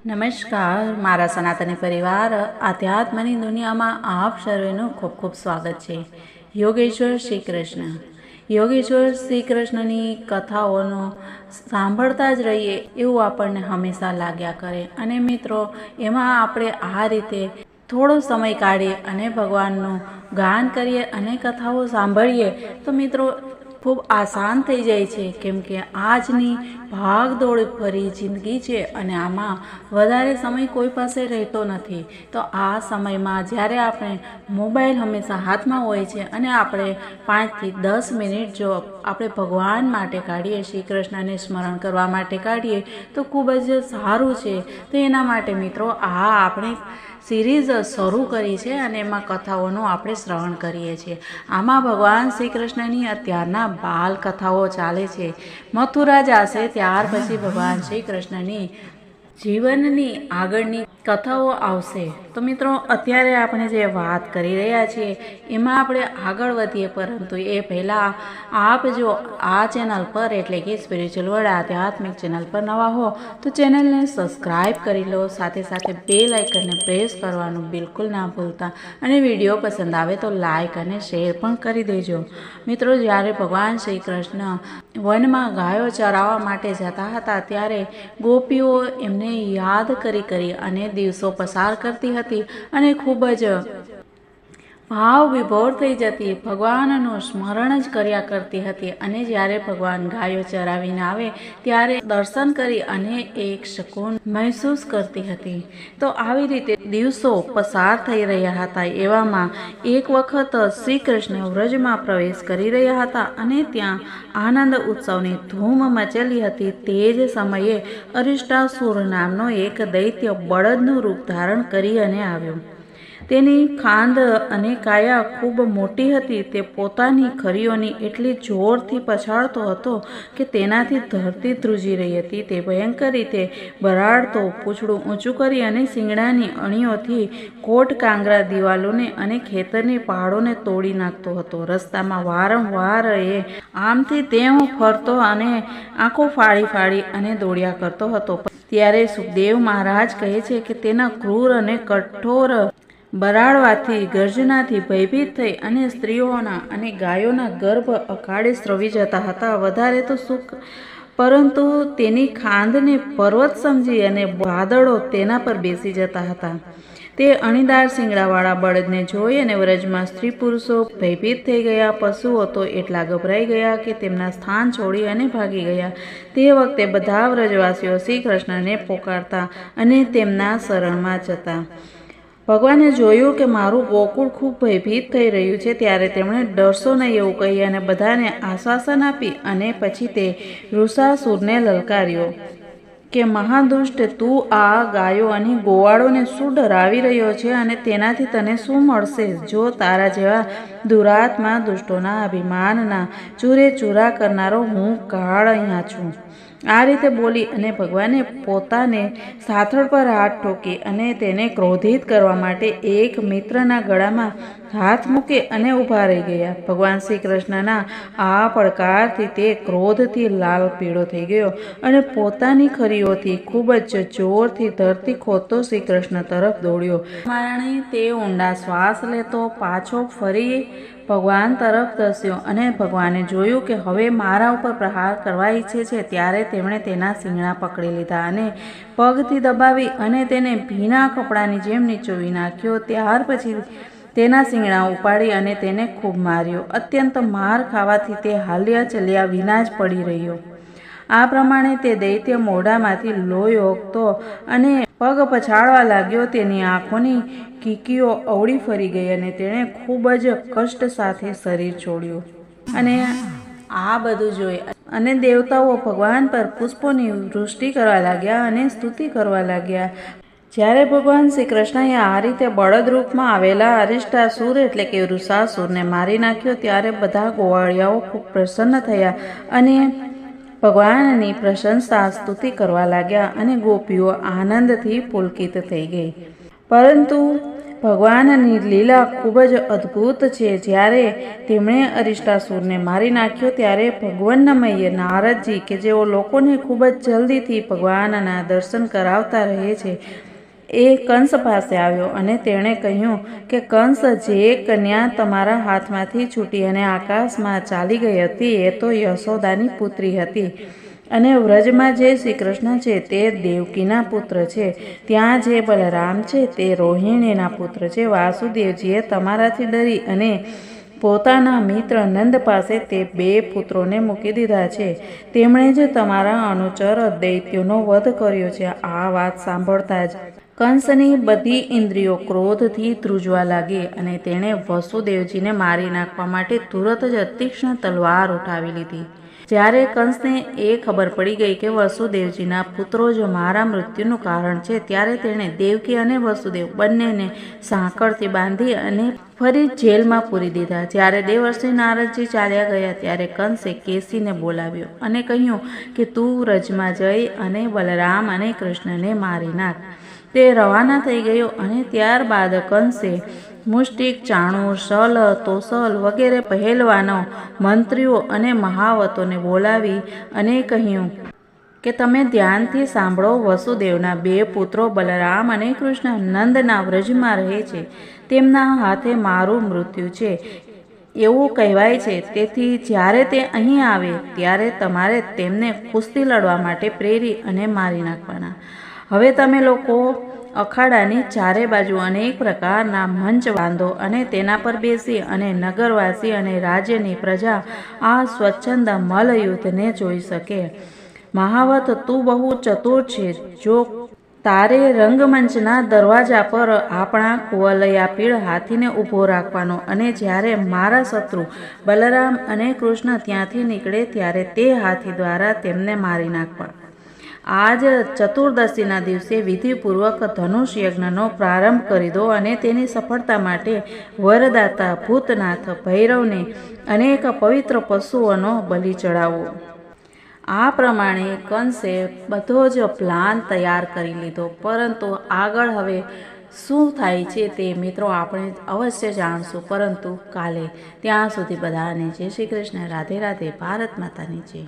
નમસ્કાર મારા સનાતની પરિવાર આધ્યાત્મની દુનિયામાં આપ સર્વેનું ખૂબ ખૂબ સ્વાગત છે। યોગેશ્વર શ્રી કૃષ્ણ શ્રી કૃષ્ણની કથાઓનો સાંભળતા જ રહીએ એવું આપણને હંમેશા લાગ્યા કરે। અને મિત્રો, એમાં આપણે આ રીતે થોડો સમય કાઢીએ અને ભગવાનનું ગાન કરીએ અને કથાઓ સાંભળીએ તો મિત્રો ખૂબ આસાન થઈ જાય છે, કેમ કે આજની ભાગદોડ ભરી જિંદગી છે અને આમાં વધારે સમય કોઈ પાસે રહેતો નથી। તો આ સમયમાં જ્યારે આપણે મોબાઈલ હંમેશા હાથમાં હોય છે અને આપણે 5 થી 10 મિનિટ જો આપણે ભગવાન માટે કાઢીએ, શ્રી કૃષ્ણને સ્મરણ કરવા માટે કાઢીએ તો ખૂબ જ સારું છે। તો એના માટે મિત્રો આ આપણે સિરીઝ શરૂ કરી છે અને એમાં કથાઓનું આપણે શ્રવણ કરીએ છીએ। આમાં ભગવાન શ્રી કૃષ્ણની અત્યારના બાલ કથાઓ ચાલે છે। મથુરા જશે ત્યાર પછી ભગવાન શ્રી કૃષ્ણની જીવનની આગળની કથાઓ આવશે। તો મિત્રો, અત્યારે આપણે જે વાત કરી રહ્યા છીએ એમાં આપણે આગળ વધીએ, પરંતુ એ પહેલાં આપ જો આ ચેનલ પર એટલે કે સ્પિરિચ્યુઅલ વર્લ્ડ આધ્યાત્મિક ચેનલ પર નવા હો તો ચેનલને સબસ્ક્રાઈબ કરી લો, સાથે સાથે બેલ આઇકનને પ્રેસ કરવાનું બિલકુલ ના ભૂલતા અને વિડીયો પસંદ આવે તો લાઈક અને શેર પણ કરી દેજો। મિત્રો, જ્યારે ભગવાન શ્રી કૃષ્ણ વનમાં ગાયો ચરાવવા માટે જતા હતા ત્યારે ગોપીઓ એમને યાદ કરી અને દિવસો પસાર કરતી હતી અને ખૂબ જ ભાવ વિભોર થઈ જતી, ભગવાનનું સ્મરણ જ કર્યા કરતી હતી। અને જ્યારે ભગવાન ગાયો ચરાવીને આવે ત્યારે દર્શન કરી અને એક શકૂન મહેસૂસ કરતી હતી। તો આવી રીતે દિવસો પસાર થઈ રહ્યા હતા। એવામાં એક વખત શ્રી કૃષ્ણ વ્રજમાં પ્રવેશ કરી રહ્યા હતા અને ત્યાં આનંદ ઉત્સવની ધૂમ મચેલી હતી। તે જ સમયે અરિષ્ટાસુર નામનો એક દૈત્ય બળદનું રૂપ ધારણ કરી અને આવ્યો। તેની ખાંદ અને કાયા ખૂબ મોટી હતી। તે પોતાની ખરીઓની એટલી જોરથી પછાડતો હતો કે તેનાથી ધરતી ધ્રુજી રહી હતી। તે ભયંકર રીતે બરાડતો, પૂંછડું ઊંચું કરી અને શિંગડાની અણીઓથી કોટ કાંગરા દિવાલોને અને ખેતરની પહાડોને તોડી નાખતો હતો। રસ્તામાં વારંવાર એ આમથી તેમ ફરતો અને આંખો ફાડી અને દોડ્યા કરતો હતો। ત્યારે સુખદેવ મહારાજ કહે છે કે તેના ક્રૂર અને કઠોર બરાડવાથી, ગર્જનાથી ભયભીત થઈ અને સ્ત્રીઓના અને ગાયોના ગર્ભ અકાળે સ્રવી જતા હતા। વધારે તો સુખ, પરંતુ તેની ખાંદને પર્વત સમજી અને વાદળો તેના પર બેસી જતા હતા। તે અણીદાર શિંગડાવાળા બળદને જોઈ અને વ્રજમાં સ્ત્રી પુરુષો ભયભીત થઈ ગયા। પશુઓ તો એટલા ગભરાઈ ગયા કે તેમના સ્થાન છોડી અને ભાગી ગયા। તે વખતે બધા વ્રજવાસીઓ શ્રી કૃષ્ણને પોકારતા અને તેમના શરણમાં જતા। ભગવાને જોયું કે મારું ગોકુળ ખૂબ ભયભીત થઈ રહ્યું છે, ત્યારે તેમણે ડરશો નહીં એવું કહી અને બધાને આશ્વાસન આપી અને પછી તે વૃષાસુરને લલકાર્યો કે મહાદુષ્ટ, તું આ ગાયો અને ગોવાળોને શું ડરાવી રહ્યો છે અને તેનાથી તને શું મળશે? જો તારા જેવા દુરાત્મા દુષ્ટોના અભિમાનના ચૂરે ચૂરા કરનારો હું કાળ અહીંયા છું। આ રીતે બોલી અને ભગવાને પોતાને સાથળ પર હાથ ઠોકી અને તેને ક્રોધિત કરવા માટે એક મિત્રના ગળામાં હાથ મૂકી અને ઊભા રહી ગયા। ભગવાન શ્રી કૃષ્ણના આ પડકારથી તે ક્રોધથી લાલ પીળો થઈ ગયો અને પોતાની ખરીઓથી ખૂબ જ જોરથી ધરતી ખોદતો શ્રી કૃષ્ણ તરફ દોડ્યો। કારણે તે ઊંડા શ્વાસ લેતો પાછો ફરી ભગવાન તરફ ધસ્યો અને ભગવાને જોયું કે હવે મારા ઉપર પ્રહાર કરવા ઈચ્છે છે, ત્યારે તેમણે તેના શિંગડા પકડી લીધા અને પગથી દબાવી અને તેને ભીના કપડાની જેમ નીચોવી નાખ્યો। ત્યાર પછી તેના શિંગડા ઉપાડી અને તેને ખૂબ માર્યો। અત્યંત માર ખાવાથી તે હાલ્યા ચાલ્યા વિના જ પડી રહ્યો। આ પ્રમાણે તે દૈત્ય મોઢામાંથી લોહી ઓગતો અને પગ પછાડવા લાગ્યો। તેની આંખોની કીકીઓ અવળી ફરી ગઈ અને તેણે ખૂબ જ કષ્ટ સાથે શરીર છોડ્યું। અને આ બધું જોઈ અને દેવતાઓ ભગવાન પર પુષ્પોની વૃષ્ટિ કરવા લાગ્યા અને સ્તુતિ કરવા લાગ્યા। જ્યારે ભગવાન શ્રી કૃષ્ણએ આ રીતે બળદ રૂપમાં આવેલા અરિષ્ટાસુર એટલે કે વૃષાસુરને મારી નાખ્યો ત્યારે બધા ગોવાળિયાઓ ખૂબ પ્રસન્ન થયા અને ભગવાનની પ્રશંસા સ્તુતિ કરવા લાગ્યા અને ગોપીઓ આનંદથી પુલકિત થઈ ગઈ। પરંતુ ભગવાનની લીલા ખૂબ જ અદ્ભુત છે. જ્યારે તેમણે અરિષ્ટાસુરને મારી નાખ્યો ત્યારે ભગવાનમય નારદજી કે જેઓ લોકોને ખૂબ જ જલ્દીથી ભગવાનના દર્શન કરાવતા રહે છે, એ કંસ પાસે આવ્યો અને તેણે કહ્યું કે કંસ, જે કન્યા તમારા હાથમાંથી છૂટી અને આકાશમાં ચાલી ગઈ હતી એ તો યશોદાની પુત્રી હતી, અને વ્રજમાં જે શ્રી કૃષ્ણ છે તે દેવકીના પુત્ર છે, ત્યાં જે બલરામ છે તે રોહિણીના પુત્ર છે. વાસુદેવજીએ તમારાથી ડરી અને પોતાના મિત્ર નંદ પાસે તે 2 પુત્રોને મૂકી દીધા છે. તેમણે જ તમારા અનુચર દૈત્યોનો વધ કર્યો છે. આ વાત સાંભળતા જ કંસની બધી ઇન્દ્રિયો ક્રોધથી ધ્રુજવા લાગી અને તેણે વસુદેવજીને મારી નાખવા માટે તુરત જ તીક્ષ્ણ તલવાર ઉઠાવી લીધી. જ્યારે કંસને એ ખબર પડી ગઈ કે વસુદેવજીના પુત્રો જ મારા મૃત્યુનું કારણ છે, ત્યારે તેણે દેવકી અને વસુદેવ બંનેને સાંકળથી બાંધી અને ફરી જેલમાં પૂરી દીધા. જ્યારે દેવર્ષિ નારદજી ચાલ્યા ગયા ત્યારે કંસે કેસીને બોલાવ્યો અને કહ્યું કે તું વ્રજમાં જઈ અને બલરામ અને કૃષ્ણને મારી નાખ. તે રવાના થઈ ગયો અને ત્યારબાદ કંસે મુષ્ટિક, ચાણૂર, શલ, તોસલ વગેરે પહેલવાનો, મંત્રીઓ અને મહાવતોને બોલાવી અને કહ્યું કે તમે ધ્યાનથી સાંભળો. વસુદેવના 2 પુત્રો બલરામ અને કૃષ્ણ નંદના વ્રજમાં રહે છે. તેમના હાથે મારું મૃત્યુ છે એવું કહેવાય છે. તેથી જ્યારે તે અહીં આવે ત્યારે તમારે તેમને કુસ્તી લડવા માટે પ્રેરી અને મારી નાખવાના. હવે તમે લોકો અખાડાની ચારે બાજુ અનેક પ્રકારના મંચ બાંધો અને તેના પર બેસી અને નગરવાસી અને રાજ્યની પ્રજા આ સ્વચ્છંદ મલ્લયુદ્ધને જોઈ શકે. મહાવત, તું બહુ ચતુર છે. જો તારે રંગમંચના દરવાજા પર આપણા કુવલયાપીળ હાથીને ઊભો રાખવાનો અને જ્યારે મારા શત્રુ બલરામ અને કૃષ્ણ ત્યાંથી નીકળે ત્યારે તે હાથી દ્વારા તેમને મારી નાખવા. આજ ચતુર્દશીના દિવસે વિધિપૂર્વક ધનુષ યજ્ઞનો પ્રારંભ કરી દો અને તેની સફળતા માટે વરદાતા ભૂતનાથ ભૈરવને અનેક પવિત્ર પશુઓનો બલિ ચડાવો. આ પ્રમાણે કંસે બધો જ પ્લાન તૈયાર કરી લીધો. પરંતુ આગળ હવે શું થાય છે તે મિત્રો આપણે અવશ્ય જાણશું, પરંતુ કાલે. ત્યાં સુધી બધાને જય શ્રી કૃષ્ણ. રાધે રાધે. ભારત માતાની જય.